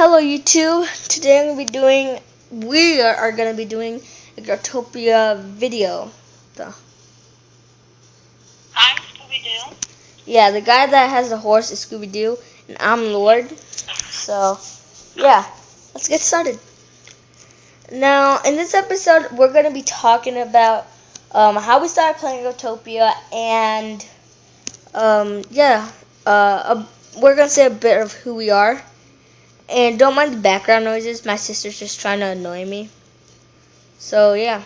Hello YouTube. Today we are gonna be doing a Growtopia video. I'm Scooby-Doo. Yeah, the guy that has the horse is Scooby-Doo, and I'm Lord. So, yeah, let's get started. Now, in this episode, we're gonna be talking about how we started playing Growtopia, and we're gonna say a bit of who we are. And don't mind the background noises. My sister's just trying to annoy me. So, yeah.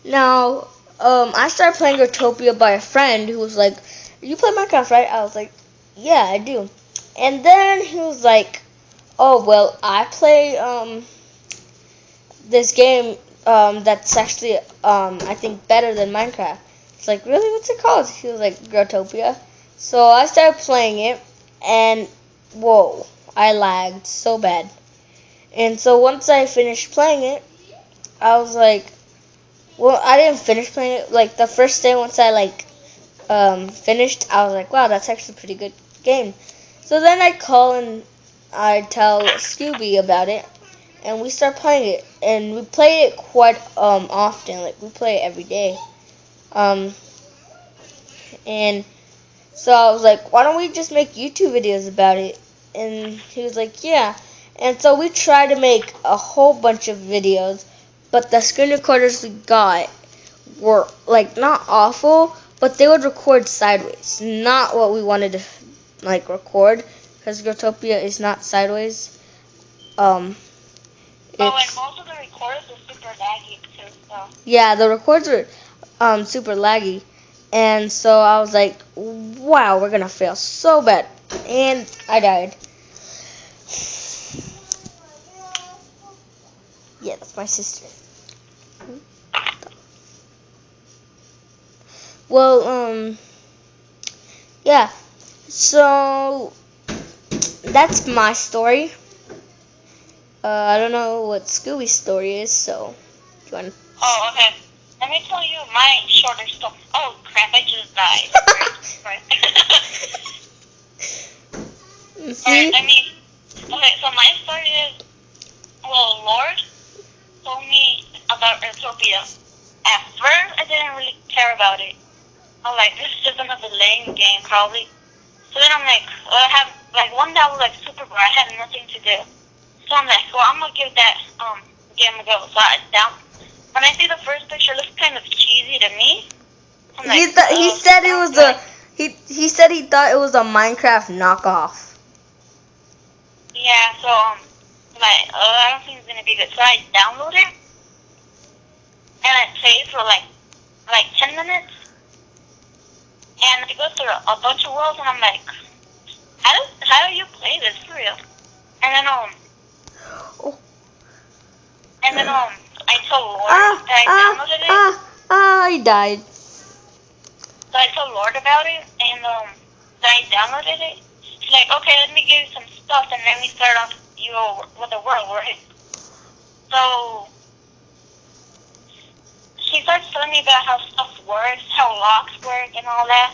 Now, I started playing Growtopia by a friend who was like, "You play Minecraft, right?" I was like, "Yeah, I do." And then he was like, "Oh, well, I play this game that's actually I think better than Minecraft." It's like, "Really? What's it called?" He was like, "Growtopia." So I started playing it, and whoa, I lagged so bad. And so once I finished playing it, I was like, well, I didn't finish playing it. Like the first day, once I finished, I was like, wow, that's actually a pretty good game. So then I call and I tell Scooby about it, and we start playing it. And we play it quite often. Like we play it every day. And so I was like, why don't we just make YouTube videos about it? And he was like, yeah. And so we tried to make a whole bunch of videos, but the screen recorders we got were like not awful, but they would record sideways. Not what we wanted to record, because Growtopia is not sideways. And most of the recorders are super laggy too. So. Yeah, the recorders are super laggy. And so I was like, wow, we're going to fail so bad. And I died. Yeah, that's my sister. Well, yeah. So, that's my story. I don't know what Scooby's story is, so, do you want to... Oh, okay. Let me tell you my shorter story. Oh, crap, I just died. Right. See? Okay, so my story is, well, Lord told me about Growtopia. At first, I didn't really care about it. I was like, this is just another lame game, probably. So then I'm like, I have, one that was super bored. I had nothing to do. So I'm like, well, I'm going to give that game a go. So when I see the first picture, it looks kind of cheesy to me. He said it was he said he thought it was a Minecraft knockoff. Yeah, so I don't think it's gonna be good. So I download it and I play for like 10 minutes, and I go through a bunch of worlds, and I'm like, how do you play this for real? And then I told Lord that I downloaded it. I died. So I told Lord about it, and that I downloaded it. She's like, okay, let me give you some stuff, and then we start off with the world, right? So she starts telling me about how stuff works, how locks work, and all that.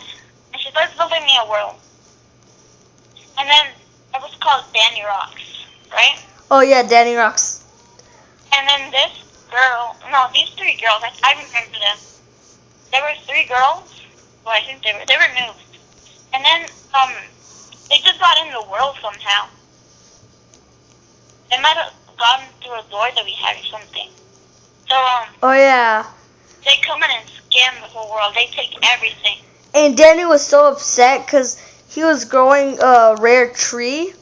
And she starts building me a world. And then it was called Danny Rocks, right? Oh yeah, Danny Rocks. And then these three girls, I remember them. There were three girls. Well, I think they were new. And then they just got in the world somehow. They might have gotten through a door that we had or something. So oh yeah. They come in and scam the whole world. They take everything. And Danny was so upset because he was growing a rare tree,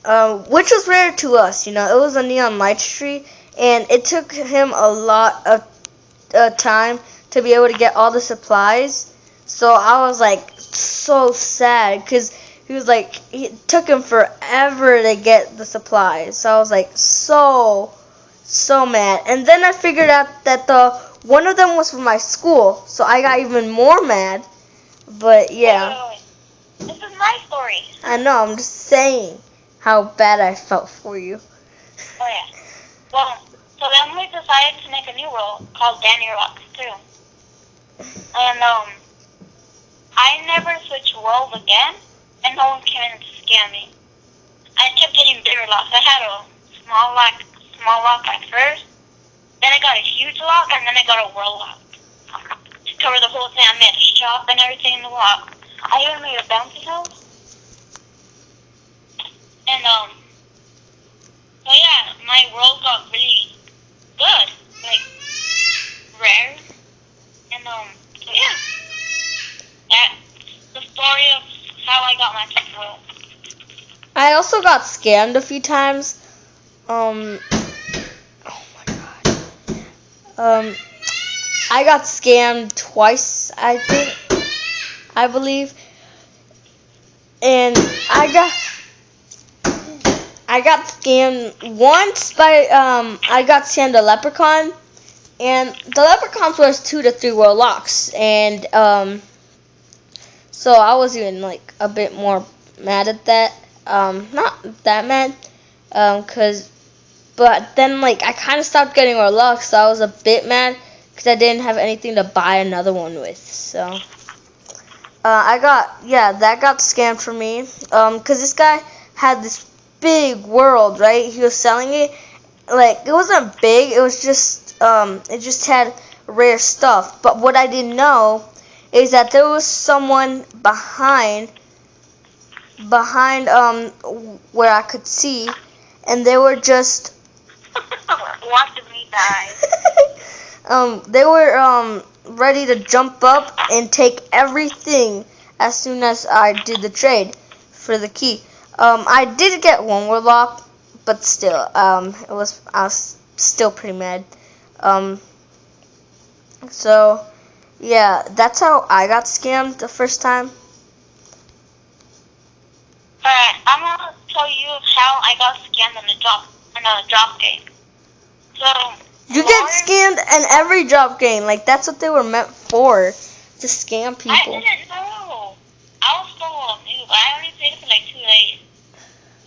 which was rare to us. You know, it was a neon lights tree, and it took him a lot of time to be able to get all the supplies. So I was like so sad because he was like, it took him forever to get the supplies. So I was like so mad. And then I figured out that one of them was from my school, so I got even more mad. But yeah. Wait. This is my story. I know, I'm just saying how bad I felt for you. Oh yeah. Well, so then we decided to make a new world called Danny Rocks too. And I never switched worlds again, and no one came in to scam me. I kept getting bigger bigger locks. I had a small lock at first. Then I got a huge lock, and then I got a world lock to cover the whole thing. I made a shop and everything in the lock. I even made a bouncy house. And so yeah, my world got really good, like rare. And so yeah, that's the story of how I got my pet world. I also got scammed a few times. Oh my god. I got scammed twice, I believe. And I got scammed once by I got scammed a leprechaun, and the leprechauns was 2 to 3 world locks, and so I was even like a bit more mad at that. Not that mad, but then like I kind of stopped getting world locks, so I was a bit mad because I didn't have anything to buy another one with. So that got scammed for me, because this guy had this big world, right? He was selling it, like, it wasn't big, it was just, it just had rare stuff, but what I didn't know is that there was someone behind, where I could see, and they were just, watching me die. they were, ready to jump up and take everything as soon as I did the trade for the key. I did get one warlock, but still, I was still pretty mad. So yeah, that's how I got scammed the first time. Alright, I'm gonna tell you how I got scammed in a drop game. So You get scammed in every drop game. Like, that's what they were meant for, to scam people. I didn't know. I was so new. I only played it for like 2 days.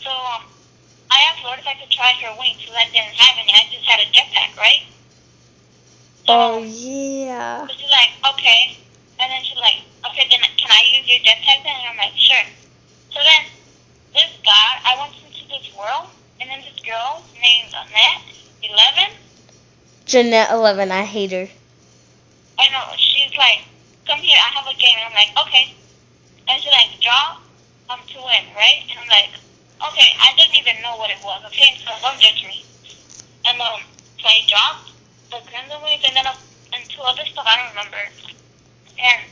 So I asked Lord if I could try her wings because I didn't have any. I just had a jetpack, right? So, oh yeah. So she's like, okay. And then she's like, okay, then can I use your jetpack then? And I'm like, sure. So then this guy, I went into this world, and then this girl named Annette 11. Jeanette 11, I hate her. I know, she's like, come here, I have a game. And I'm like, okay. And she's like, draw to win, right? And I'm like, okay, I didn't even know what it was, okay? So don't judge me. And so I dropped the crimson wings and then and 2 other stuff, I don't remember. And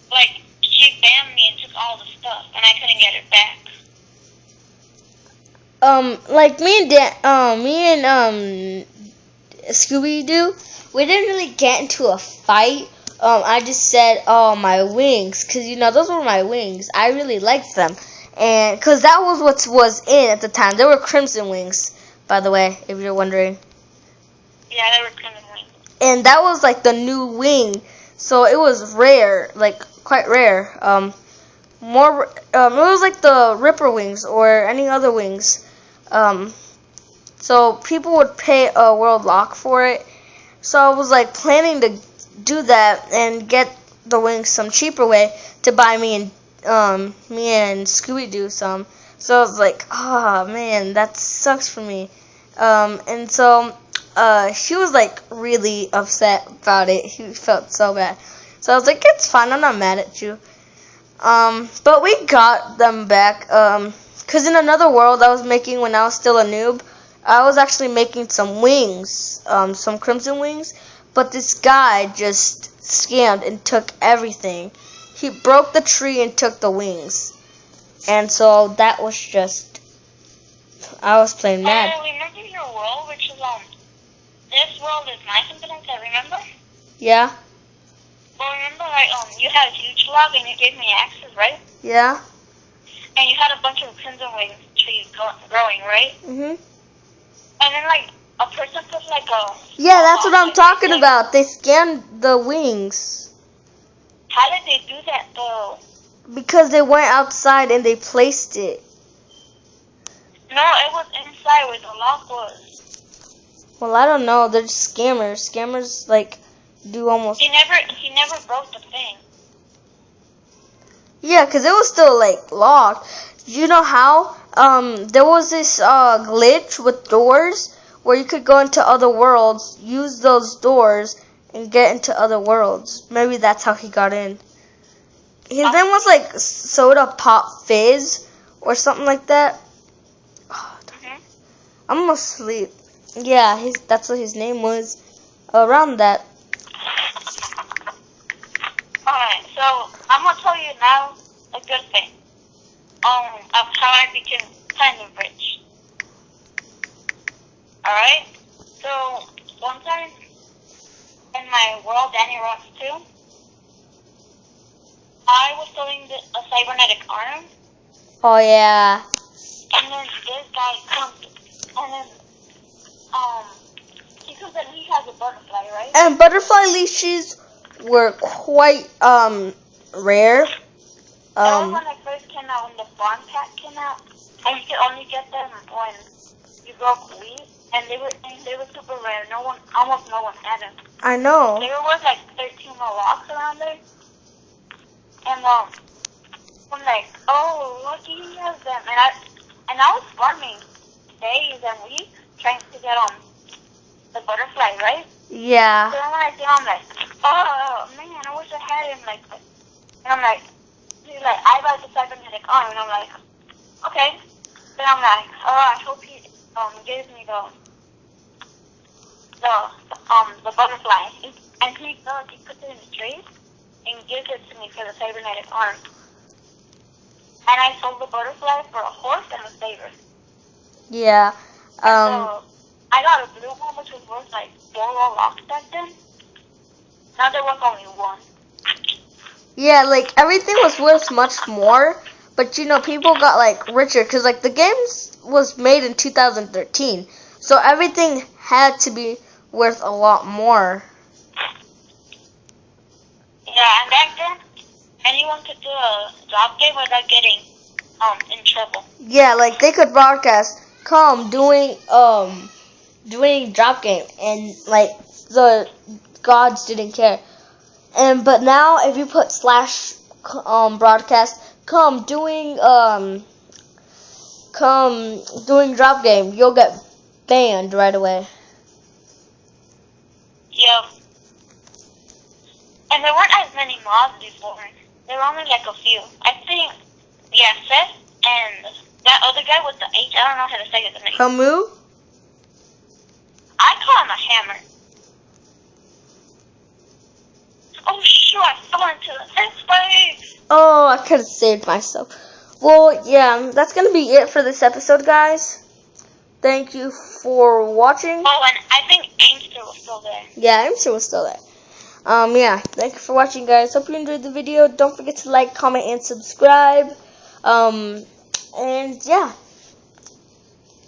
like, she banned me and took all the stuff, and I couldn't get it back. Like me and Scooby Doo, we didn't really get into a fight. I just said, oh, my wings, because, you know, those were my wings. I really liked them, and because that was what was in at the time. They were crimson wings, by the way, if you're wondering. Yeah, they were crimson wings. And that was like the new wing, so it was rare, like quite rare. It was like the Ripper wings or any other wings. So people would pay a world lock for it. So I was like planning to do that and get the wings some cheaper way to buy me and Scooby Doo some. So I was like, oh man, that sucks for me. And so she was like really upset about it. He felt so bad. So I was like, it's fine, I'm not mad at you. But we got them back. Cause in another world I was making when I was still a noob, I was actually making some wings, some crimson wings, but this guy just scammed and took everything. He broke the tree and took the wings. And so that was just, I was playing mad. I remember your world, which is, this world is my confidence, I remember? Yeah? Well, remember, like, you had a huge log and you gave me access, right? Yeah? And you had a bunch of crimson wings trees growing, right? Mhm. And then, like, a person put, like, a... Yeah, that's what I'm talking about. They scammed the wings. How did they do that, though? Because they went outside and they placed it. No, it was inside where the lock was. Well, I don't know. They're just scammers. Scammers, like, do almost... He never broke the thing. Yeah, because it was still, like, locked. You know how? there was this glitch with doors where you could go into other worlds, use those doors, and get into other worlds. Maybe that's how he got in. His name was like Soda Pop Fizz or something like that. I'm almost asleep. Yeah, that's what his name was. Around that. Alright, so I'm gonna tell you now a good thing. Of how I became kind of rich. Alright? So one time in my world, Danny Rocks 2, I was selling a cybernetic arm. Oh yeah. And then this guy comes and then he comes and he has a butterfly, right? And butterfly leashes were quite rare. That was when they first came out, when the farm pack came out, and you could only get them when you broke wheat, and they were super rare. Almost no one had them. I know. There was like 13 more rocks around there, and I'm like, oh, look, he has them, and I was farming days and weeks trying to get the butterfly, right? Yeah. So then when I see him, I'm like, oh man, I wish I had him like this. And I'm like, he's like, I got the cybernetic arm, and I'm like, okay. Then I'm like, oh, I hope he gives me the butterfly. And he does. He puts it in the tree and gives it to me for the cybernetic arm. And I sold the butterfly for a horse and a saber. Yeah. So I got a blue one, which was worth like 4 rocks back then. Now there was only one. Yeah, like everything was worth much more, but you know, people got like richer because like the game was made in 2013, so everything had to be worth a lot more. Yeah, and back then, anyone could do a job game without getting in trouble. Yeah, like they could broadcast, come doing drop game, and like the gods didn't care. But now if you put / broadcast, come doing drop game, you'll get banned right away. Yep. And there weren't as many mobs before. There were only like a few. I think, yeah, Seth and that other guy with the H, I don't know how to say his name. Camus? I call him a hammer. Oh, sure, I fell into this way. Oh, I could have saved myself. Well, yeah, that's going to be it for this episode, guys. Thank you for watching. Oh, and I think Aimster was still there. Yeah, Aimster was still there. Yeah, thank you for watching, guys. Hope you enjoyed the video. Don't forget to like, comment, and subscribe. And yeah.